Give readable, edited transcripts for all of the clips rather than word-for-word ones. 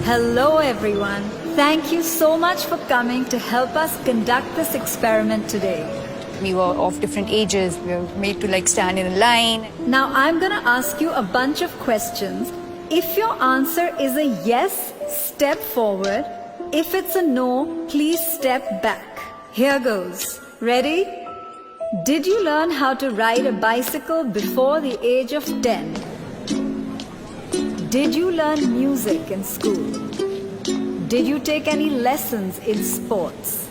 Hello everyone. Thank you so much for coming to help us conduct this experiment today. We were of different ages. We were made to stand in a line. Now I'm gonna ask you a bunch of questions. If your answer is a yes, step forward. If it's a no, please step back. Here goes. Ready? Did you learn how to ride a bicycle before the age of 10? Did you learn music in school? Did you take any lessons in sports?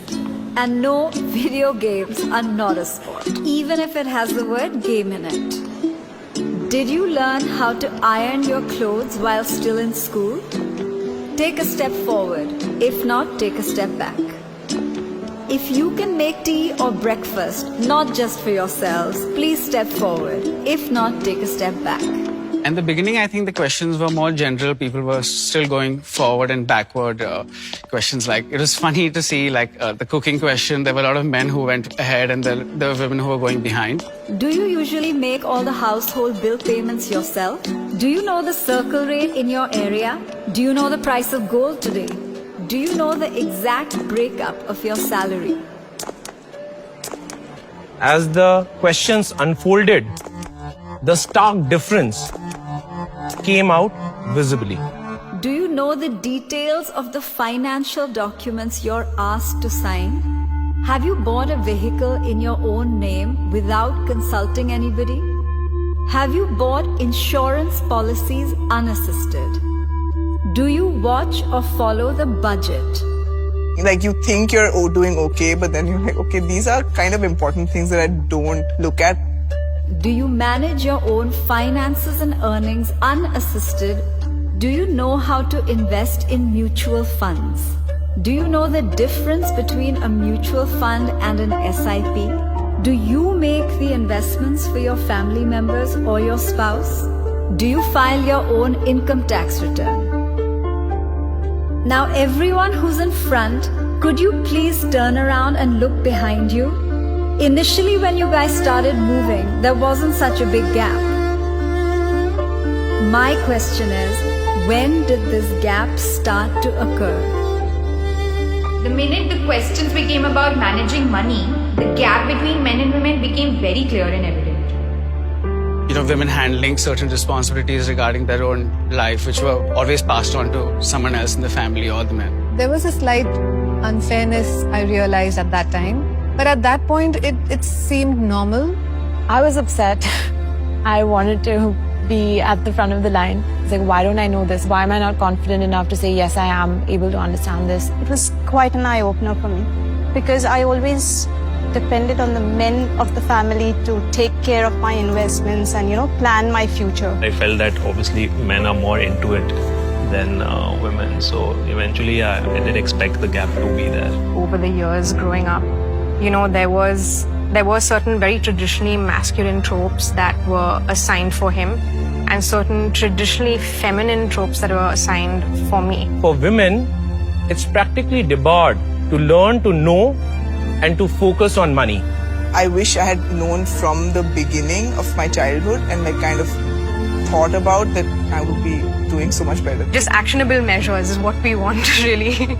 And no, video games are not a sport, even if it has the word game in it. Did you learn how to iron your clothes while still in school? Take a step forward. If not, take a step back. If you can make tea or breakfast, not just for yourselves, please step forward. If not, take a step back. In the beginning, I think the questions were more general. People were still going forward and backward. Questions like, it was funny to see the cooking question. There were a lot of men who went ahead and there were women who were going behind. Do you usually make all the household bill payments yourself? Do you know the circle rate in your area? Do you know the price of gold today? Do you know the exact breakup of your salary? As the questions unfolded, the stark difference came out visibly. Do you know the details of the financial documents you're asked to sign? Have you bought a vehicle in your own name without consulting anybody? Have you bought insurance policies unassisted? Do you watch or follow the budget? You think you're doing okay, but then you're like, okay, these are kind of important things that I don't look at. Do you manage your own finances and earnings unassisted? Do you know how to invest in mutual funds? Do you know the difference between a mutual fund and an SIP? Do you make the investments for your family members or your spouse? Do you file your own income tax return? Now everyone who's in front, could you please turn around and look behind you? Initially when you guys started moving, there wasn't such a big gap. My question is, when did this gap start to occur? The minute the questions became about managing money, the gap between men and women became very clear and evident. Women handling certain responsibilities regarding their own life, which were always passed on to someone else in the family or the men. There was a slight unfairness I realized at that time. But at that point, it seemed normal. I was upset. I wanted to be at the front of the line. It's like, why don't I know this? Why am I not confident enough to say, yes, I am able to understand this? It was quite an eye-opener for me because I always depended on the men of the family to take care of my investments and, plan my future. I felt that obviously men are more into it than women. So eventually I did expect the gap to be there. Over the years growing up, there were certain very traditionally masculine tropes that were assigned for him and certain traditionally feminine tropes that were assigned for me. For women, it's practically debarred to learn to know and to focus on money. I wish I had known from the beginning of my childhood and kind of thought about that I would be doing so much better. Just actionable measures is what we want really.